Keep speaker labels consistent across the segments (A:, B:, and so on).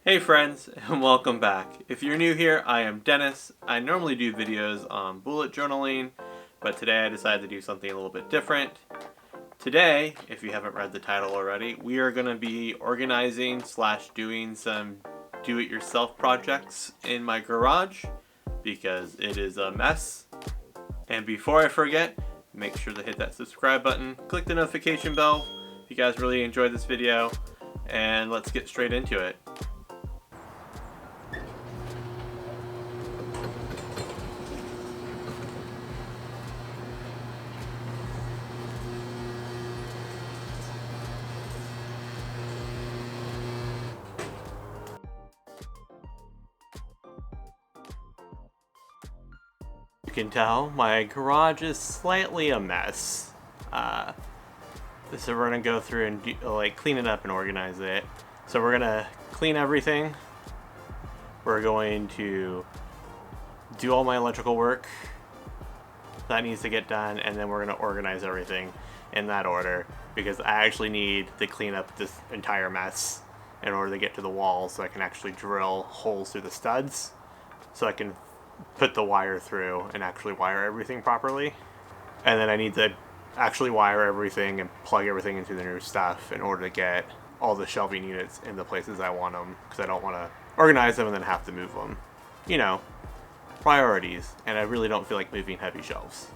A: Hey friends, and welcome back. If you're new here, I am Dennis. I normally do videos on bullet journaling, but today I decided to do something a little bit different. Today, if you haven't read the title already, we are going to be organizing / doing some do-it-yourself projects in my garage because it is a mess. And before I forget, make sure to hit that subscribe button, click the notification bell if you guys really enjoyed this video, and let's get straight into it. You can tell my garage is slightly a mess. So we're gonna go through and clean it up and organize it. So we're gonna clean everything. We're going to do all my electrical work that needs to get done, and then we're gonna organize everything in that order because I actually need to clean up this entire mess in order to get to the walls so I can actually drill holes through the studs so I can put the wire through and actually wire everything properly. And then I need to actually wire everything and plug everything into the new stuff in order to get all the shelving units in the places I want them, because I don't want to organize them and then have to move them. You know, priorities, and I really don't feel like moving heavy shelves.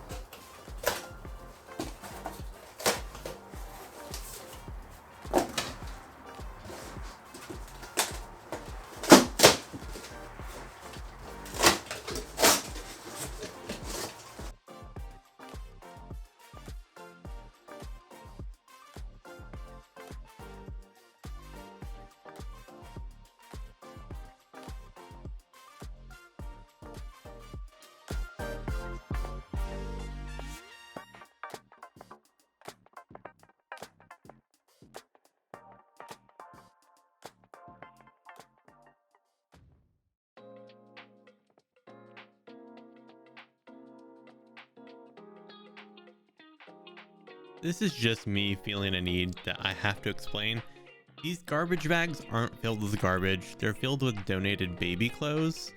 B: This is just me feeling a need that I have to explain. These garbage bags aren't filled with garbage, they're filled with donated baby clothes.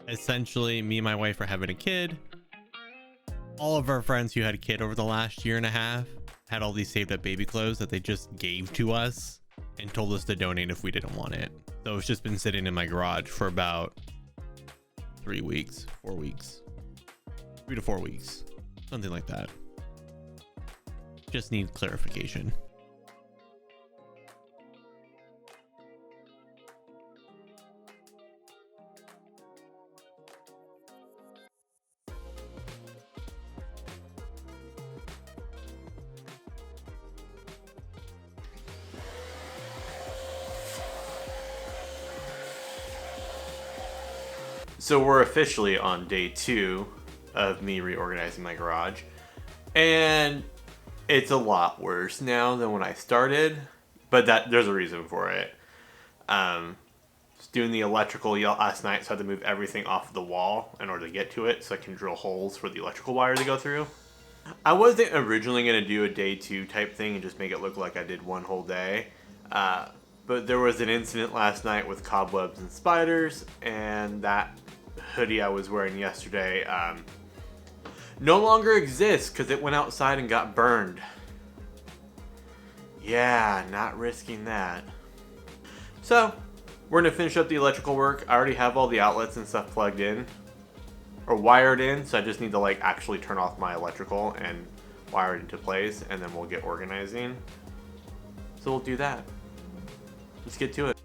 B: Essentially, me and my wife are having a kid. All of our friends who had a kid over the last year and a half had all these saved up baby clothes that they just gave to us and told us to donate if we didn't want it. So it's just been sitting in my garage for about 3 weeks, 4 weeks, 3 to 4 weeks, something like that. Just need clarification.
A: So we're officially on day 2 of me reorganizing my garage, and it's a lot worse now than when I started, but there's a reason for it. Just doing the electrical last night, so I had to move everything off the wall in order to get to it so I can drill holes for the electrical wire to go through. I wasn't originally going to do a day 2 type thing and just make it look like I did one whole day, but there was an incident last night with cobwebs and spiders, and that hoodie I was wearing yesterday no longer exists because it went outside and got burned. Yeah, not risking that. So, we're gonna finish up the electrical work. I already have all the outlets and stuff plugged in or wired in, so I just need to actually turn off my electrical and wire it into place, and then we'll get organizing. So we'll do that. Let's get to it.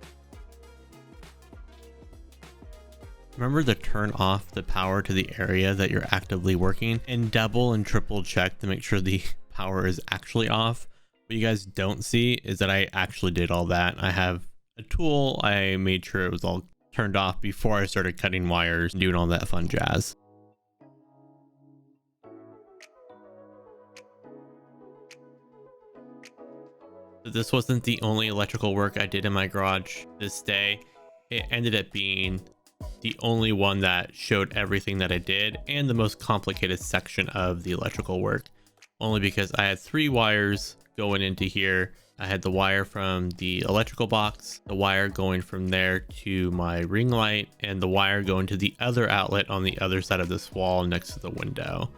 B: Remember to turn off the power to the area that you're actively working, and double and triple check to make sure the power is actually off. What you guys don't see is that I actually did all that. I have a tool. I made sure it was all turned off before I started cutting wires and doing all that fun jazz. But this wasn't the only electrical work I did in my garage this day. It ended up being the only one that showed everything that I did and the most complicated section of the electrical work, only because I had 3 wires going into here. I had the wire from the electrical box, the wire going from there to my ring light, and the wire going to the other outlet on the other side of this wall next to the window.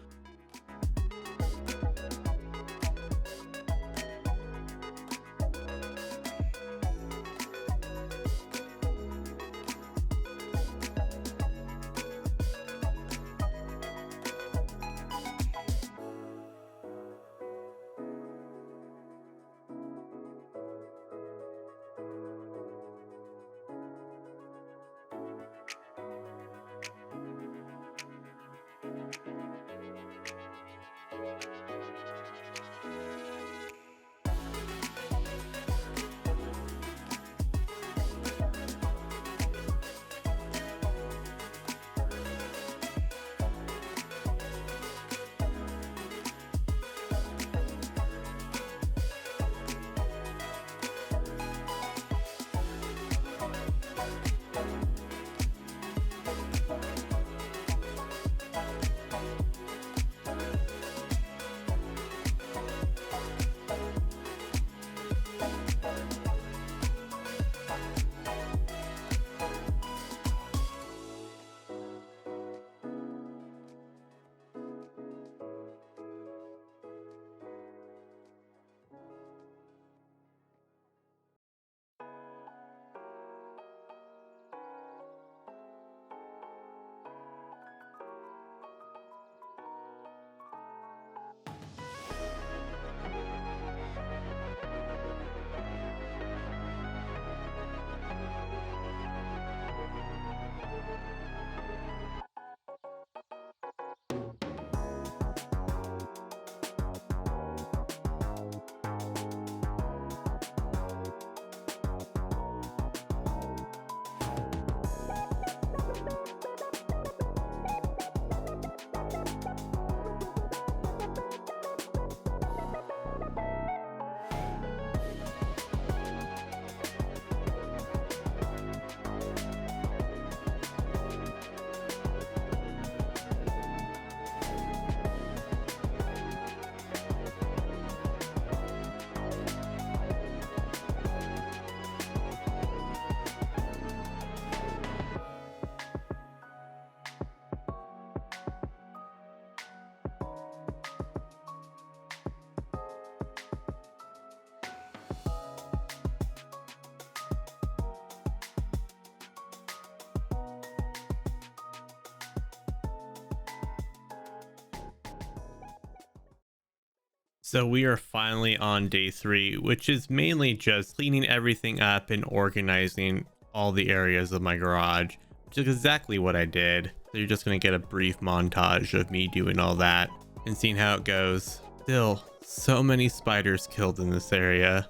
B: So we are finally on day 3, which is mainly just cleaning everything up and organizing all the areas of my garage, which is exactly what I did. So you're just going to get a brief montage of me doing all that and seeing how it goes. Still, so many spiders killed in this area.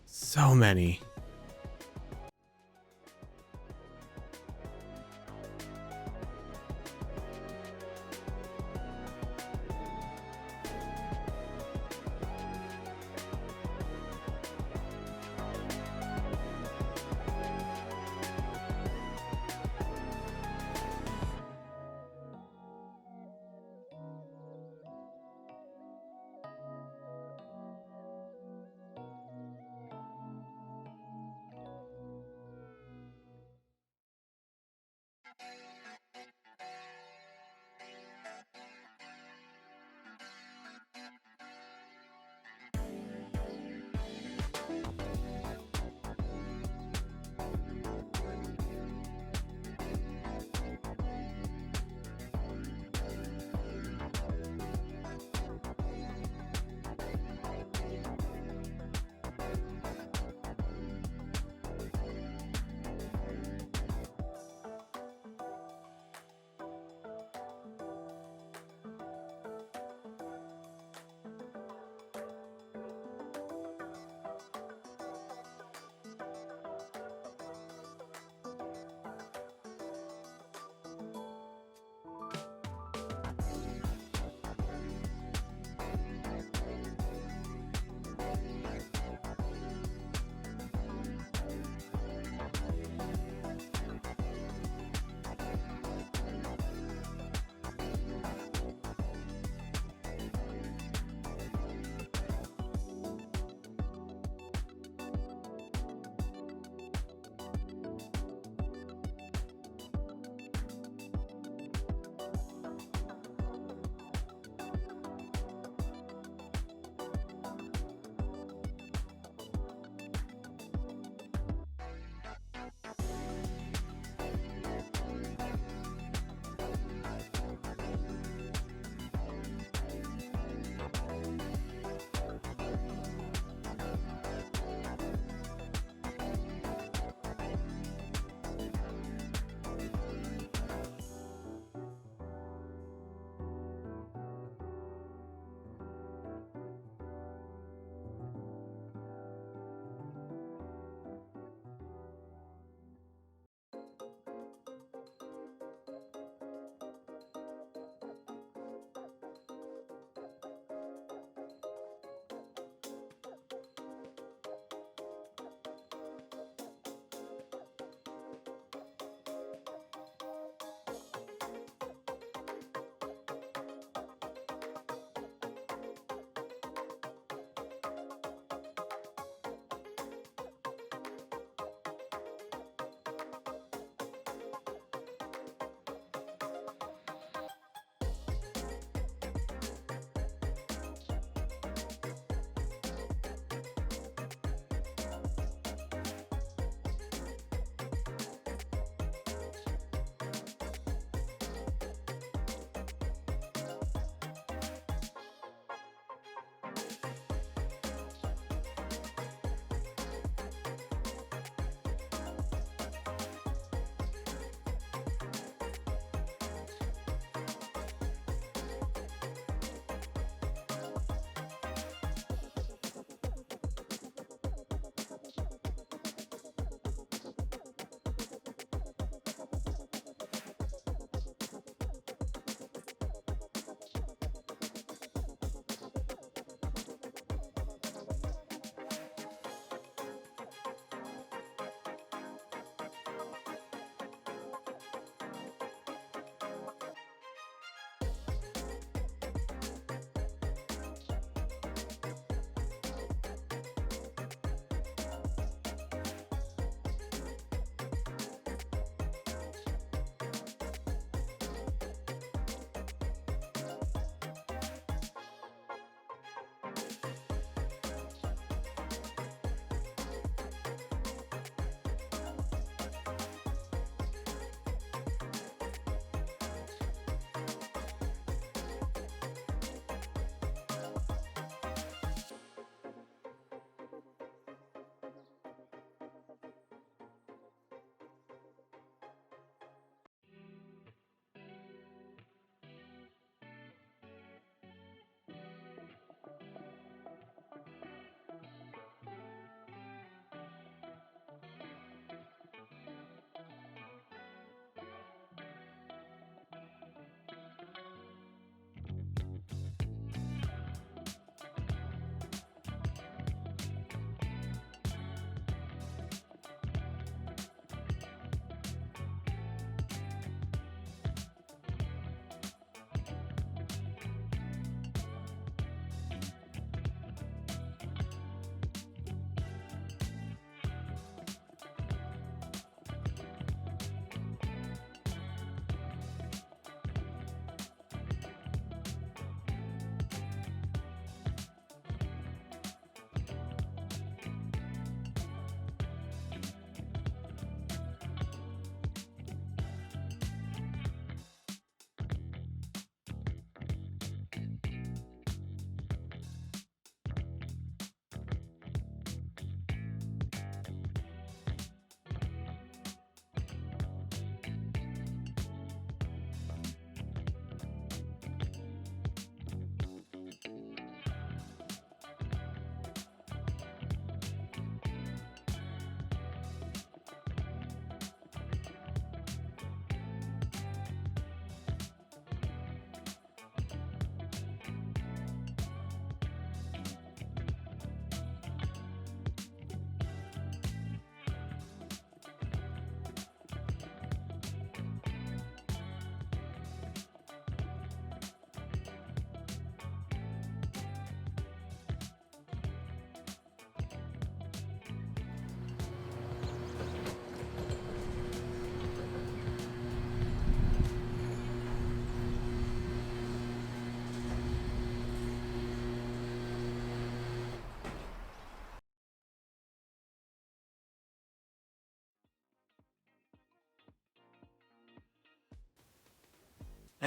B: So many.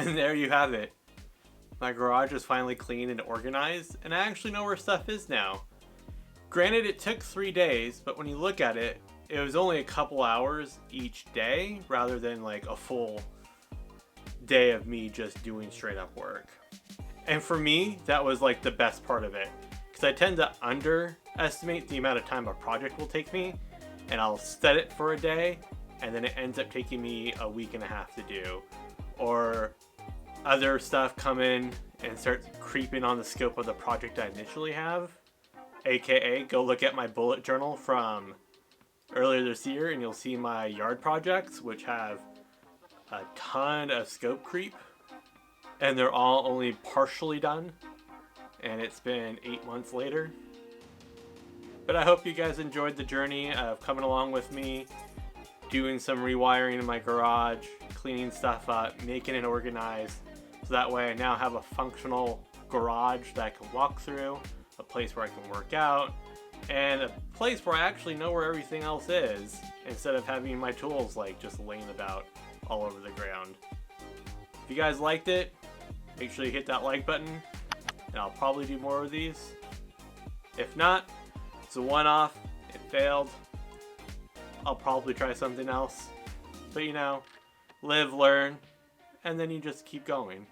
A: And there you have it. My garage is finally clean and organized, and I actually know where stuff is now. Granted, it took 3 days, but when you look at it, it was only a couple hours each day rather than like a full day of me just doing straight up work. And for me, that was like the best part of it, because I tend to underestimate the amount of time a project will take me, and I'll set it for a day, and then it ends up taking me a week and a half to do. Or other stuff come in and start creeping on the scope of the project I initially have. AKA, go look at my bullet journal from earlier this year and you'll see my yard projects, which have a ton of scope creep. And they're all only partially done. And it's been 8 months later. But I hope you guys enjoyed the journey of coming along with me, doing some rewiring in my garage, cleaning stuff up, making it organized. So that way I now have a functional garage that I can walk through, a place where I can work out, and a place where I actually know where everything else is, instead of having my tools like just laying about all over the ground. If you guys liked it, make sure you hit that like button, and I'll probably do more of these. If not, it's a one-off, it failed. I'll probably try something else. But you know, live, learn, and then you just keep going.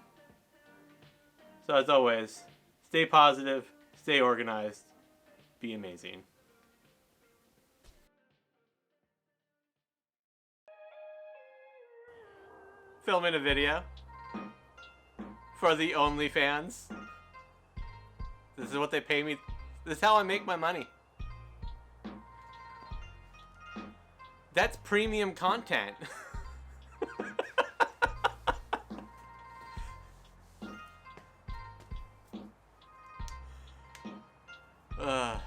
A: So as always, stay positive, stay organized, be amazing. Filming a video for the OnlyFans. This is what they pay me. This is how I make my money. That's premium content. Ugh.